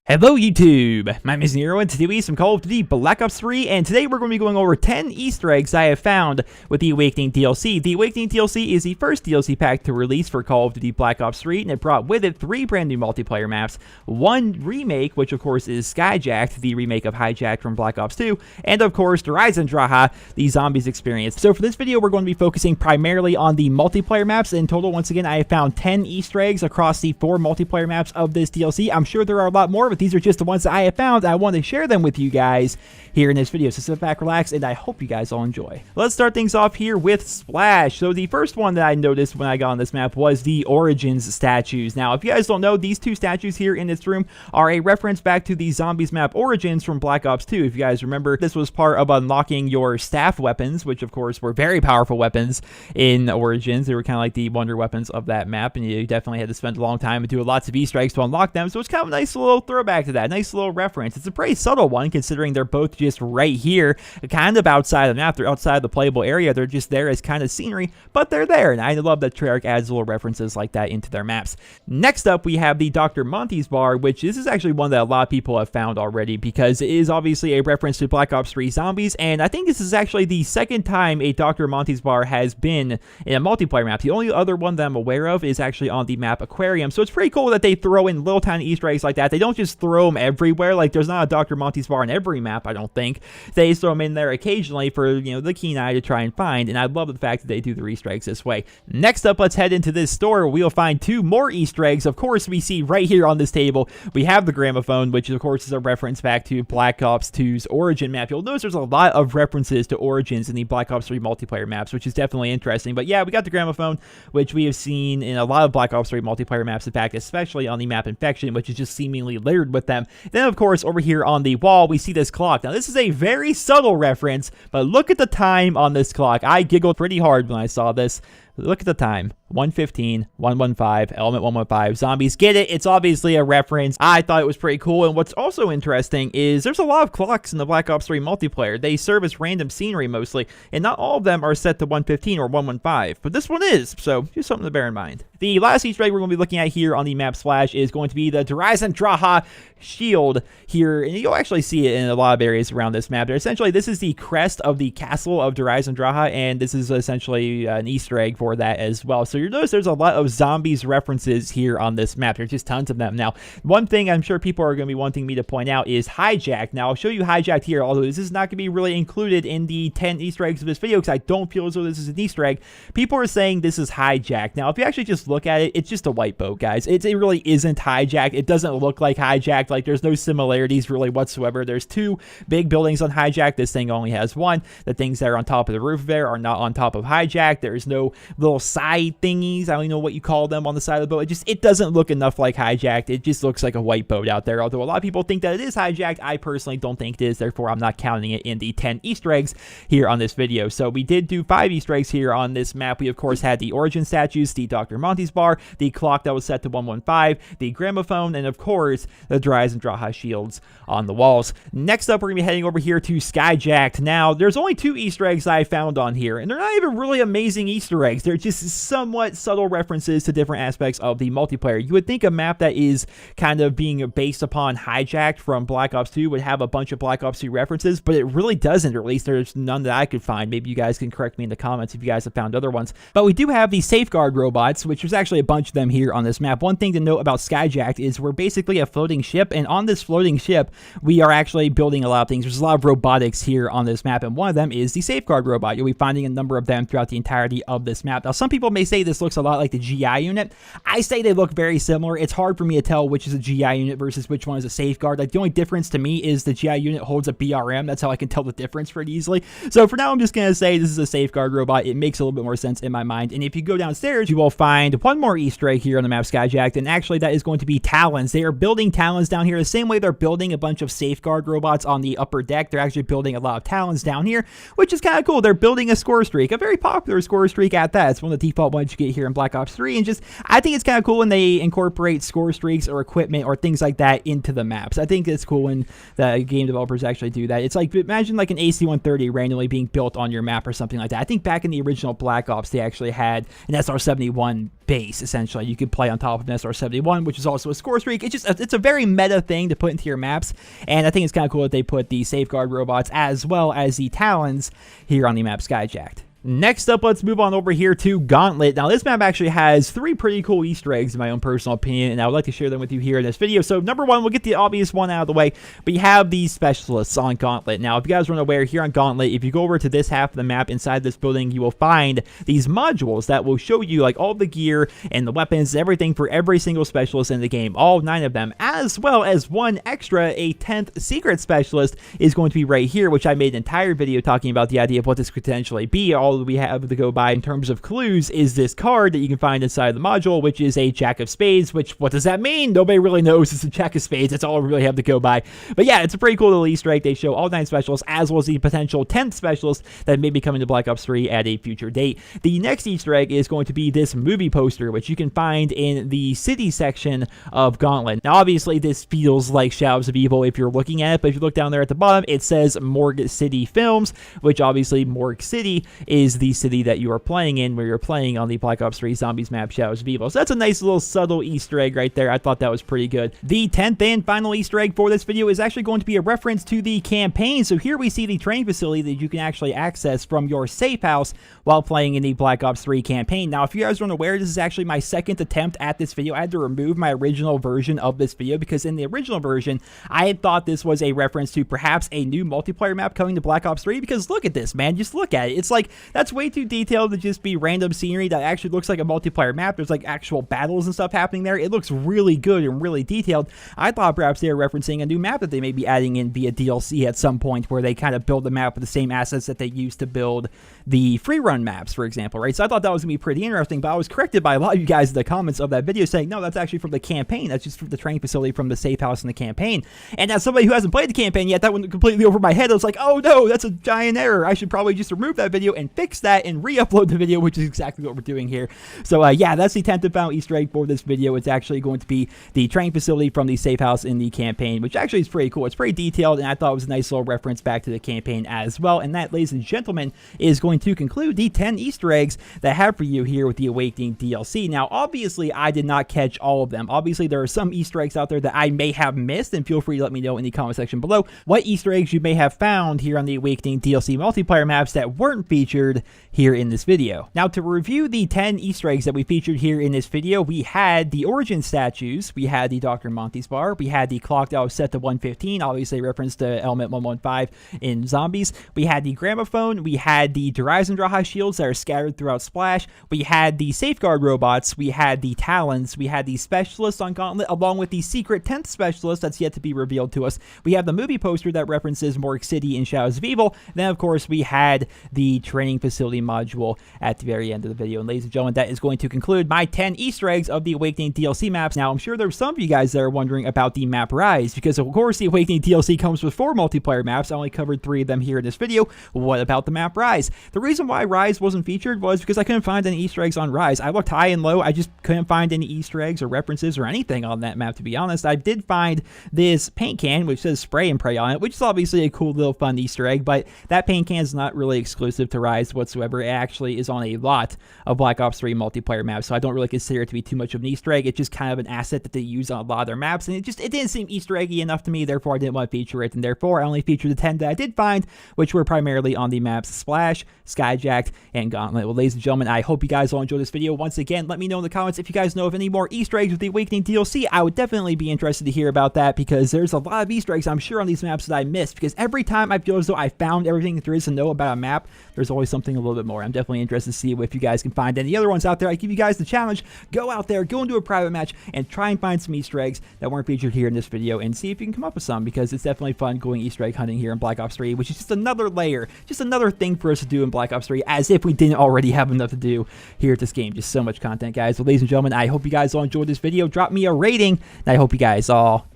Hello YouTube, my name is Nero and today we have some Call of Duty Black Ops 3 and today we're going to be going over 10 Easter eggs I have found with the Awakening DLC. The Awakening DLC is the first DLC pack to release for Call of Duty Black Ops 3 and it brought with it 3 brand new multiplayer maps, 1 remake which of course is Skyjacked, the remake of Hijacked from Black Ops 2, and of course Draha, the Zombies experience. So for this video we're going to be focusing primarily on the multiplayer maps. In total, once again, I have found 10 Easter eggs across the 4 multiplayer maps of this DLC. I'm sure there are a lot more, but these are just the ones that I have found. I want to share them with you guys here in this video. So sit back, relax, and I hope you guys all enjoy. Let's start things off here with Splash. So the first one that I noticed when I got on this map was the Origins statues. Now, if you guys don't know, these 2 statues here in this room are a reference back to the Zombies map Origins from Black Ops 2. If you guys remember, this was part of unlocking your staff weapons, which of course were very powerful weapons in Origins. They were kind of like the wonder weapons of that map, and you definitely had to spend a long time and do lots of Easter eggs to unlock them. So it's kind of a nice little throwback to that. Nice little reference. It's a pretty subtle one considering they're both just right here, kind of outside the map. They're outside the playable area. They're just there as kind of scenery, but they're there, and I love that Treyarch adds little references like that into their maps. Next up, we have the Dr. Montys bar, which this is actually one that a lot of people have found already because it is obviously a reference to Black Ops 3 Zombies, and I think this is actually the second time a Dr. Montys bar has been in a multiplayer map. The only other one that I'm aware of is actually on the map Aquarium, so it's pretty cool that they throw in little tiny Easter eggs like that. They don't just throw them everywhere. Like, there's not a Dr. Montys bar in every map, I don't think. They throw them in there occasionally for, you know, the keen eye to try and find, and I love the fact that they do the Easter eggs this way. Next up, let's head into this store where we'll find 2 more Easter eggs. Of course, we see right here on this table, we have the Gramophone, which of course is a reference back to Black Ops 2's Origin map. You'll notice there's a lot of references to Origins in the Black Ops 3 multiplayer maps, which is definitely interesting. But yeah, we got the Gramophone, which we have seen in a lot of Black Ops 3 multiplayer maps, in fact, especially on the map Infection, which is just seemingly littered with them. Then, of course, over here on the wall, we see this clock. Now, this is a very subtle reference, but look at the time on this clock. I giggled pretty hard when I saw this. Look at the time. 1:15, 1:15, element 1:15. Zombies, get it? It's obviously a reference. I thought it was pretty cool. And what's also interesting is there's a lot of clocks in the Black Ops 3 multiplayer. They serve as random scenery mostly, and not all of them are set to 1:15 or 1:15, but this one is, so just something to bear in mind. The last Easter egg we're going to be looking at here on the map Splash is going to be the Draha shield here, and you'll actually see it in a lot of areas around this map. Essentially, this is the crest of the castle of Draha, and this is essentially an Easter egg for that as well. So you'll notice there's a lot of Zombies references here on this map. There's just tons of them. Now, one thing I'm sure people are going to be wanting me to point out is Hijacked. Now, I'll show you Hijacked here, although this is not going to be really included in the 10 Easter eggs of this video because I don't feel as though this is an Easter egg. People are saying this is Hijacked. Now, if you actually just look at it, it's just a white boat, guys. It really isn't Hijacked. It doesn't look like Hijacked. Like, there's no similarities really whatsoever. There's 2 big buildings on Hijacked. This thing only has 1. The things that are on top of the roof there are not on top of Hijacked. There's no little side thingies. I don't know what you call them on the side of the boat. It doesn't look enough like Hijacked. It just looks like a white boat out there. Although a lot of people think that it is Hijacked, I personally don't think it is. Therefore, I'm not counting it in the 10 Easter eggs here on this video. So we did do 5 Easter eggs here on this map. We, of course, had the Origin statues, the Dr. Montys bar, the clock that was set to 1:15, the Gramophone, and, of course, the Draha shields on the walls. Next up, we're going to be heading over here to Skyjacked. Now, there's only 2 Easter eggs I found on here, and they're not even really amazing Easter eggs. They're just somewhat subtle references to different aspects of the multiplayer. You would think a map that is kind of being based upon Hijacked from Black Ops 2 would have a bunch of Black Ops 2 references, but it really doesn't, or at least there's none that I could find. Maybe you guys can correct me in the comments if you guys have found other ones. But we do have the safeguard robots, which there's actually a bunch of them here on this map. One thing to note about Skyjacked is we're basically a floating ship, and on this floating ship, we are actually building a lot of things. There's a lot of robotics here on this map, and one of them is the safeguard robot. You'll be finding a number of them throughout the entirety of this map. Now, some people may say this looks a lot like the GI unit. I say they look very similar. It's hard for me to tell which is a GI unit versus which one is a safeguard. Like, the only difference to me is the GI unit holds a BRM. That's how I can tell the difference pretty easily. So for now, I'm just going to say this is a safeguard robot. It makes a little bit more sense in my mind. And if you go downstairs, you will find one more Easter egg here on the map Skyjacked, and actually that is going to be Talons. They are building Talons down here the same way they're building a bunch of safeguard robots on the upper deck. They're actually building a lot of Talons down here, which is kind of cool. They're building a score streak, a very popular score streak at that. It's one of the default ones that you get here in Black Ops 3, and just, I think it's kind of cool when they incorporate score streaks or equipment or things like that into the maps. I think it's cool when the game developers actually do that. It's like, imagine like an AC-130 randomly being built on your map or something like that. I think back in the original Black Ops, they actually had an SR-71 base, essentially. You could play on top of an SR-71, which is also a score streak. It's a very meta thing to put into your maps, and I think it's kind of cool that they put the safeguard robots as well as the Talons here on the map Skyjacked. Next up, let's move on over here to Gauntlet. Now, this map actually has 3 pretty cool Easter eggs, in my own personal opinion, and I would like to share them with you here in this video. So, number 1, we'll get the obvious one out of the way, but you have these specialists on Gauntlet. Now, if you guys aren't aware, here on Gauntlet, if you go over to this half of the map inside this building, you will find these modules that will show you, like, all the gear and the weapons, everything for every single specialist in the game, all 9 of them, as well as one extra, a 10th secret specialist is going to be right here, which I made an entire video talking about the idea of what this could potentially be. All we have to go by in terms of clues is this card that you can find inside the module, which is a Jack of Spades, which, what does that mean? Nobody really knows. It's a Jack of Spades. That's all we really have to go by. But yeah, it's a pretty cool little Easter egg. They show all 9 specialists, as well as the potential 10th specialist that may be coming to Black Ops 3 at a future date. The next Easter egg is going to be this movie poster, which you can find in the city section of Gauntlet. Now, obviously, this feels like Shadows of Evil if you're looking at it, but if you look down there at the bottom, it says Morgue City Films, which obviously Morgue City is the city that you are playing in where you're playing on the Black Ops 3 Zombies map Shadows of Evil. So that's a nice little subtle Easter egg right there. I thought that was pretty good. The 10th and final Easter egg for this video is actually going to be a reference to the campaign. So here we see the training facility that you can actually access from your safe house while playing in the Black Ops 3 campaign. Now, if you guys aren't aware, this is actually my second attempt at this video. I had to remove my original version of this video because in the original version, I had thought this was a reference to perhaps a new multiplayer map coming to Black Ops 3, because look at this, man. Just look at it. It's like, that's way too detailed to just be random scenery that actually looks like a multiplayer map. There's like actual battles and stuff happening there. It looks really good and really detailed. I thought perhaps they were referencing a new map that they may be adding in via DLC at some point, where they kind of build the map with the same assets that they used to build the free run maps, for example, right? So I thought that was gonna be pretty interesting, but I was corrected by a lot of you guys in the comments of that video saying, no, that's actually from the campaign. That's just from the training facility from the safe house in the campaign. And as somebody who hasn't played the campaign yet, that went completely over my head. I was like, oh no, that's a giant error. I should probably just remove that video and fix that and re-upload the video, which is exactly what we're doing here. So yeah, that's the 10th and final Easter egg for this video. It's actually going to be the training facility from the safe house in the campaign, which actually is pretty cool. It's pretty detailed, and I thought it was a nice little reference back to the campaign as well. And that, ladies and gentlemen, is going to conclude the 10 Easter eggs that I have for you here with the Awakening DLC. Now, obviously, I did not catch all of them. Obviously, there are some Easter eggs out there that I may have missed, and feel free to let me know in the comment section below what Easter eggs you may have found here on the Awakening DLC multiplayer maps that weren't featured here in this video. Now, to review the 10 Easter eggs that we featured here in this video, we had the Origin statues, we had the Dr. Montys bar, we had the clock that was set to 115, obviously reference to Element 115 in Zombies, we had the Gramophone, we had the Horizon Draha shields that are scattered throughout Splash, we had the Safeguard robots, we had the Talons, we had the Specialists on Gauntlet, along with the secret 10th Specialist that's yet to be revealed to us. We have the movie poster that references Morgue City in Shadows of Evil. Then, of course, we had the training facility module at the very end of the video. And ladies and gentlemen, that is going to conclude my 10 Easter eggs of the Awakening DLC maps. Now, I'm sure there's some of you guys that are wondering about the map Rise, because of course the Awakening DLC comes with 4 multiplayer maps. I only covered 3 of them here in this video. What about the map Rise? The reason why Rise wasn't featured was because I couldn't find any Easter eggs on Rise. I looked high and low. I just couldn't find any Easter eggs or references or anything on that map, to be honest. I did find this paint can, which says Spray and Pray on it, which is obviously a cool little fun Easter egg, but that paint can is not really exclusive to Rise whatsoever. It actually is on a lot of Black Ops 3 multiplayer maps, so I don't really consider it to be too much of an Easter egg. It's just kind of an asset that they use on a lot of their maps, and it didn't seem Easter eggy enough to me, therefore I didn't want to feature it, and therefore I only featured the 10 that I did find, which were primarily on the maps Splash, Skyjacked, and Gauntlet. Well, ladies and gentlemen, I hope you guys all enjoyed this video. Once again, let me know in the comments if you guys know of any more Easter eggs with the Awakening DLC. I would definitely be interested to hear about that, because there's a lot of Easter eggs I'm sure on these maps that I missed, because every time I feel as though I found everything that there is to know about a map, there's always something a little bit more. I'm definitely interested to see if you guys can find any other ones out there. I give you guys the challenge. Go out there, go into a private match, and try and find some Easter eggs that weren't featured here in this video, and see if you can come up with some, because it's definitely fun going Easter egg hunting here in Black Ops 3, which is just another layer, just another thing for us to do in Black Ops 3, as if we didn't already have enough to do here at this game. Just so much content, guys. Well, ladies and gentlemen, I hope you guys all enjoyed this video. Drop me a rating, and I hope you guys all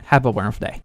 have a wonderful day.